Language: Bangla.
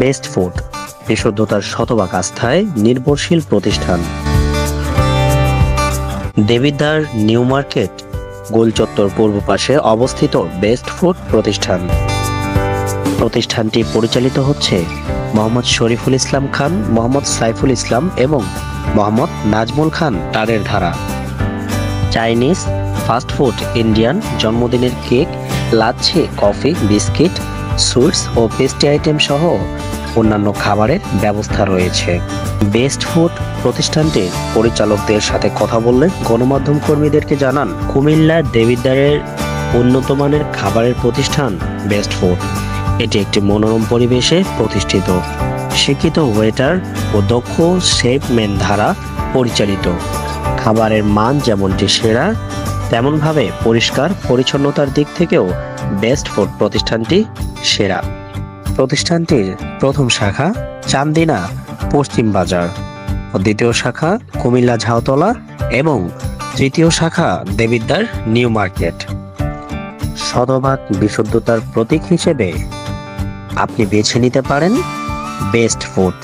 বেস্ট ফুড বিশুদ্ধতার শতভাগ আস্থায় নির্ভরশীল প্রতিষ্ঠান। দেবিদ্বার নিউ মার্কেট, গোলচত্বর পূর্ব পাশে অবস্থিত বেস্ট ফুড প্রতিষ্ঠান। প্রতিষ্ঠানটি পরিচালিত হচ্ছে মোহাম্মদ শরীফুল ইসলাম খান, মোহাম্মদ সাইফুল ইসলাম এবং মোহাম্মদ নাজমুল খান তারের ধারা। চাইনিজ, ফাস্টফুড, ইন্ডিয়ান, জন্মদিনের কেক, লাচ্ছি, কফি, বিস্কিট, সুইটস ও পেস্ট্রি আইটেম সহ অন্যান্য খাবারের ব্যবস্থা রয়েছে। বেস্ট ফুড প্রতিষ্ঠানটির পরিচালকদের সাথে কথা বললে গণমাধ্যম কর্মীদেরকে জানান, কুমিল্লার দেবিদ্বারের উন্নত মানের খাবারের প্রতিষ্ঠান বেস্ট ফুড। এটি একটি মনোরম পরিবেশে প্রতিষ্ঠিত, শিক্ষিত ওয়েটার ও দক্ষ শেফম্যান দ্বারা পরিচালিত। খাবারের মান যেমনটি সেরা, তেমনভাবে পরিষ্কার পরিচ্ছন্নতার দিক থেকেও বেস্ট ফুড প্রতিষ্ঠানটি সেরা। প্রতিষ্ঠানটির প্রথম শাখা চান্দিনা পশ্চিম বাজার ও দ্বিতীয় শাখা কুমিল্লা ঝাউতলা এবং তৃতীয় শাখা দেবিদ্বার নিউ মার্কেট। শতভাগ বিশুদ্ধতার প্রতীক হিসেবে আপনি বেছে নিতে পারেন বেস্ট ফুড।